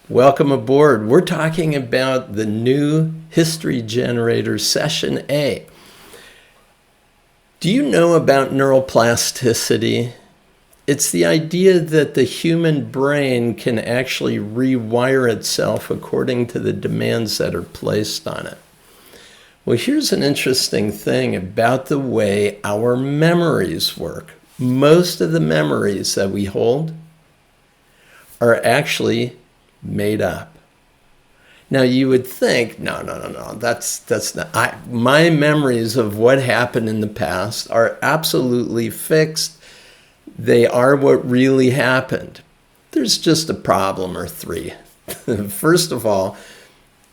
Welcome aboard. We're talking about the new History Generator Session A. Do you know about neuroplasticity? It's the idea that the human brain can actually rewire itself according to the demands that are placed on it. Well, here's an interesting thing about the way our memories work. Most of the memories that we hold are actually made up. Now you would think, no, that's not. My memories of what happened in the past are absolutely fixed. They are what really happened. There's just a problem or three. First of all,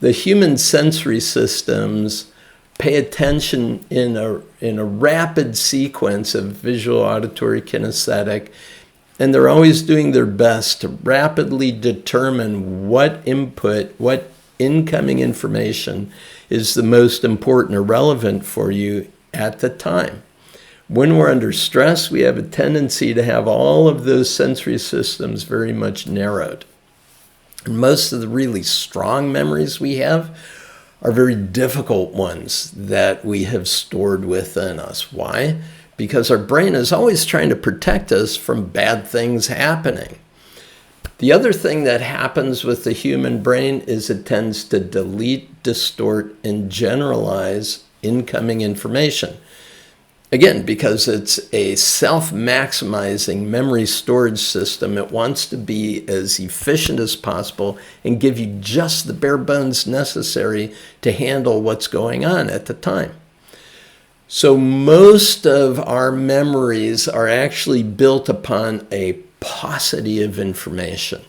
the human sensory systems pay attention in a rapid sequence of visual, auditory, kinesthetic, and they're always doing their best to rapidly determine what input, what incoming information is the most important or relevant for you at the time. When we're under stress, we have a tendency to have all of those sensory systems very much narrowed. And most of the really strong memories we have are very difficult ones that we have stored within us. Why? Because our brain is always trying to protect us from bad things happening. The other thing that happens with the human brain is it tends to delete, distort, and generalize incoming information. Again, because it's a self-maximizing memory storage system, it wants to be as efficient as possible and give you just the bare bones necessary to handle what's going on at the time. So most of our memories are actually built upon a paucity of information.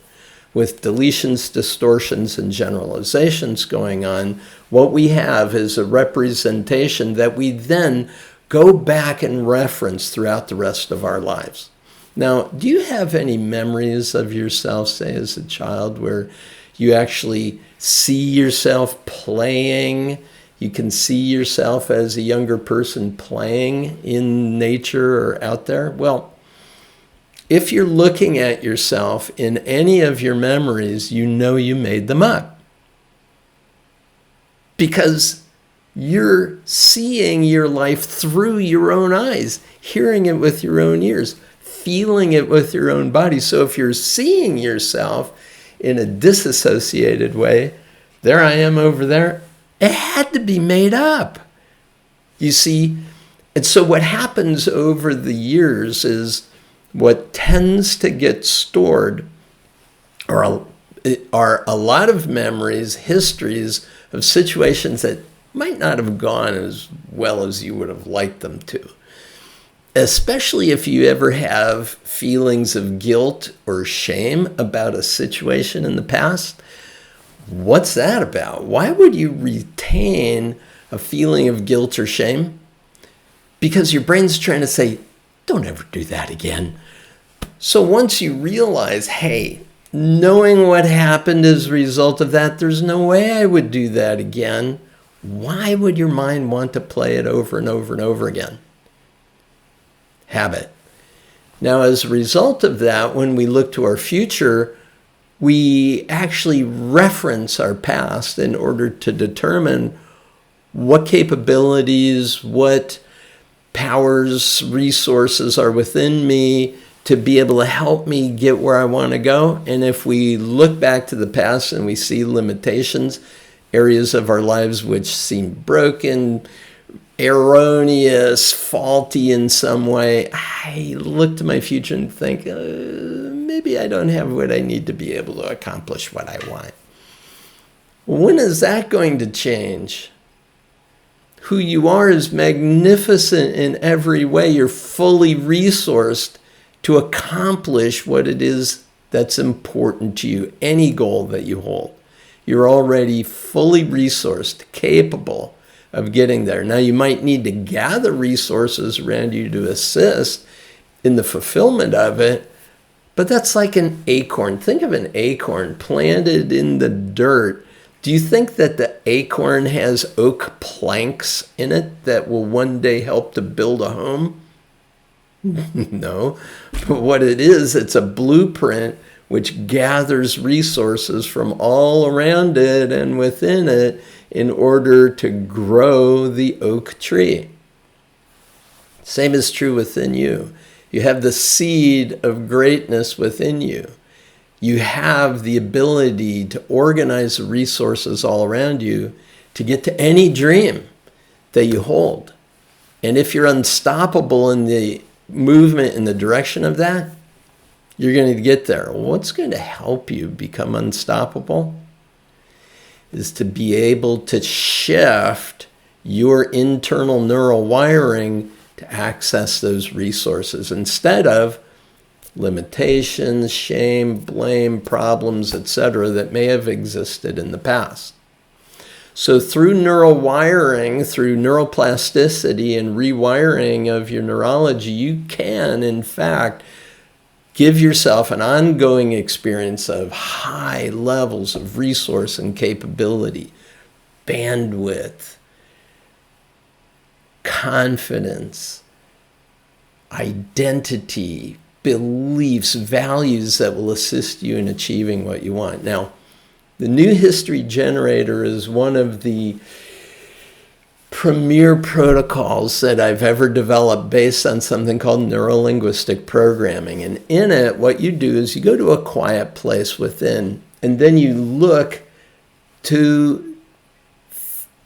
With deletions, distortions, and generalizations going on, what we have is a representation that we then go back and reference throughout the rest of our lives. Now, do you have any memories of yourself, say as a child, where you actually see yourself playing? You can see yourself as a younger person playing in nature or out there. Well, if you're looking at yourself in any of your memories, you know you made them up. Because you're seeing your life through your own eyes, hearing it with your own ears, feeling it with your own body. So if you're seeing yourself in a disassociated way, there I am over there, it had to be made up. You see, and so what happens over the years is what tends to get stored are a lot of memories, histories of situations that might not have gone as well as you would have liked them to. Especially if you ever have feelings of guilt or shame about a situation in the past. What's that about? Why would you retain a feeling of guilt or shame? Because your brain's trying to say, don't ever do that again. So once you realize, hey, knowing what happened as a result of that, there's no way I would do that again. Why would your mind want to play it over and over and over again? Habit. Now, as a result of that, when we look to our future, we actually reference our past in order to determine what capabilities, what powers, resources are within me to be able to help me get where I want to go. And if we look back to the past and we see limitations, areas of our lives which seem broken, erroneous, faulty in some way, I look to my future and think, maybe I don't have what I need to be able to accomplish what I want. When is that going to change? Who you are is magnificent in every way. You're fully resourced to accomplish what it is that's important to you, any goal that you hold. You're already fully resourced, capable of getting there. Now, you might need to gather resources around you to assist in the fulfillment of it, but that's like an acorn. Think of an acorn planted in the dirt. Do you think that the acorn has oak planks in it that will one day help to build a home? No. But what it is, it's a blueprint which gathers resources from all around it and within it in order to grow the oak tree. Same is true within you. You have the seed of greatness within you. You have the ability to organize the resources all around you to get to any dream that you hold. And if you're unstoppable in the movement in the direction of that, you're going to get there. What's going to help you become unstoppable is to be able to shift your internal neural wiring to access those resources instead of limitations, shame, blame, problems, etc. that may have existed in the past. So through neural wiring, through neuroplasticity and rewiring of your neurology, you can, in fact, give yourself an ongoing experience of high levels of resource and capability, bandwidth, confidence, identity, beliefs, values that will assist you in achieving what you want. Now, the new history generator is one of the premier protocols that I've ever developed based on something called neuro-linguistic programming. And in it, what you do is you go to a quiet place within, and then you look to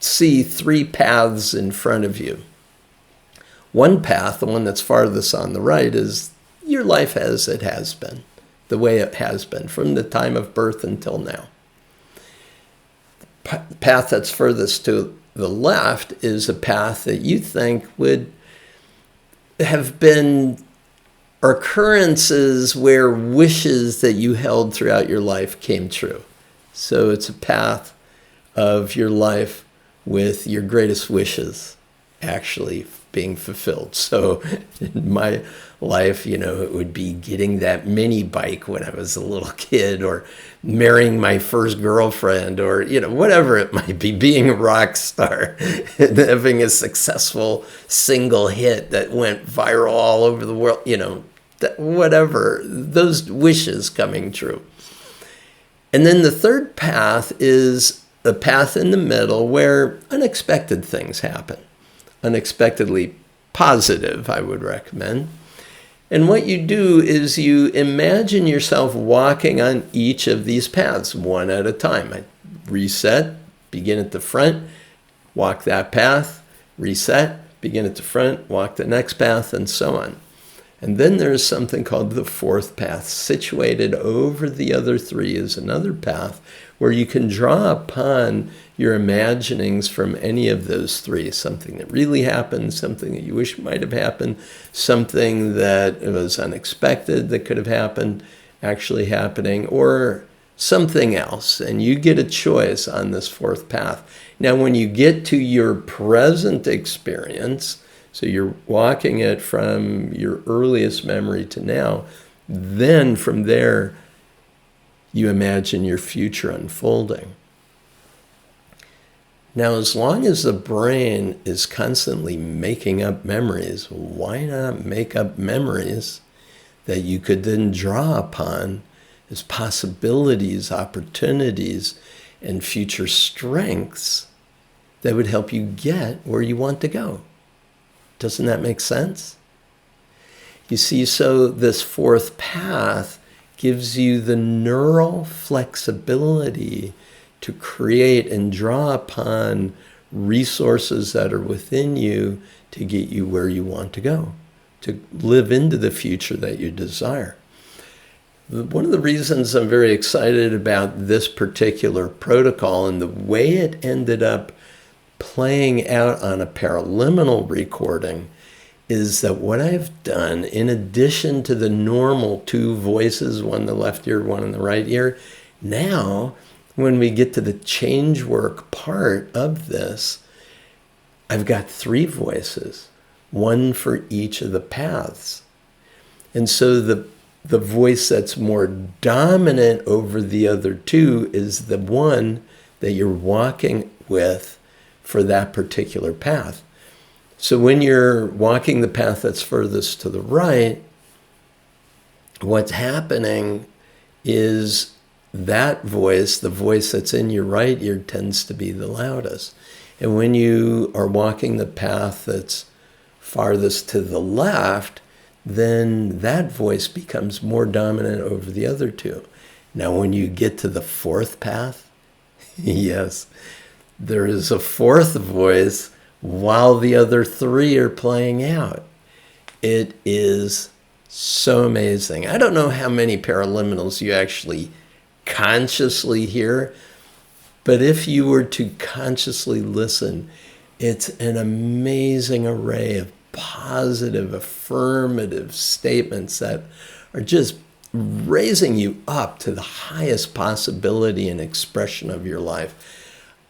see three paths in front of you. One path, the one that's farthest on the right, is your life as it has been, the way it has been from the time of birth until now. The path that's furthest to the left is a path that you think would have been occurrences where wishes that you held throughout your life came true. So it's a path of your life with your greatest wishes actually being fulfilled. So in my life, it would be getting that mini bike when I was a little kid, or marrying my first girlfriend, or, whatever it might be, being a rock star and having a successful single hit that went viral all over the world, whatever, those wishes coming true. And then the third path is a path in the middle where unexpected things happen. Unexpectedly positive, I would recommend. And what you do is you imagine yourself walking on each of these paths, one at a time. I reset, begin at the front, walk that path, reset, begin at the front, walk the next path, and so on. And then there's something called the fourth path. Situated over the other three is another path where you can draw upon your imaginings from any of those three. Something that really happened, something that you wish might have happened, something that was unexpected that could have happened, actually happening, or something else. And you get a choice on this fourth path. Now, when you get to your present experience, so you're walking it from your earliest memory to now, then from there, you imagine your future unfolding. Now, as long as the brain is constantly making up memories, why not make up memories that you could then draw upon as possibilities, opportunities, and future strengths that would help you get where you want to go? Doesn't that make sense? You see, so this fourth path gives you the neural flexibility to create and draw upon resources that are within you to get you where you want to go, to live into the future that you desire. One of the reasons I'm very excited about this particular protocol and the way it ended up playing out on a paraliminal recording is that what I've done, in addition to the normal two voices, one in the left ear, one in the right ear, now when we get to the change work part of this, I've got three voices, one for each of the paths. And so the voice that's more dominant over the other two is the one that you're walking with for that particular path. So when you're walking the path that's furthest to the right, what's happening is that voice, the voice that's in your right ear, tends to be the loudest. And when you are walking the path that's farthest to the left, then that voice becomes more dominant over the other two. Now, when you get to the fourth path, yes, there is a fourth voice while the other three are playing out. It is so amazing. I don't know how many paraliminals you actually consciously hear, but if you were to consciously listen, it's an amazing array of positive, affirmative statements that are just raising you up to the highest possibility and expression of your life.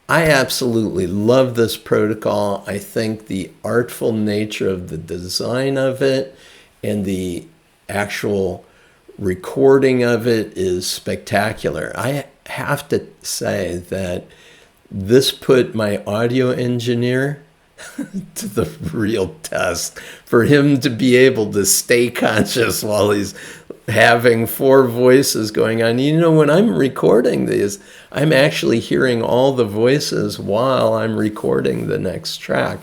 I absolutely love this protocol. I think the artful nature of the design of it and the actual recording of it is spectacular. I have to say that this put my audio engineer to the real test, for him to be able to stay conscious while he's having four voices going on. You know, when I'm recording these, I'm actually hearing all the voices while I'm recording the next track.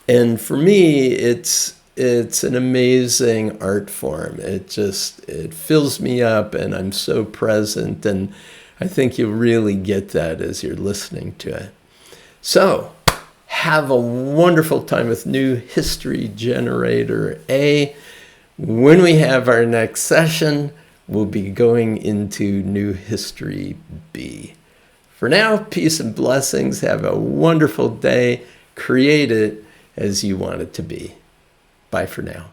And for me, it's an amazing art form. It fills me up, and I'm so present, and I think you'll really get that as you're listening to it. So, have a wonderful time with New History Generator A. When we have our next session, we'll be going into New History B. For now, peace and blessings. Have a wonderful day. Create it as you want it to be. Bye for now.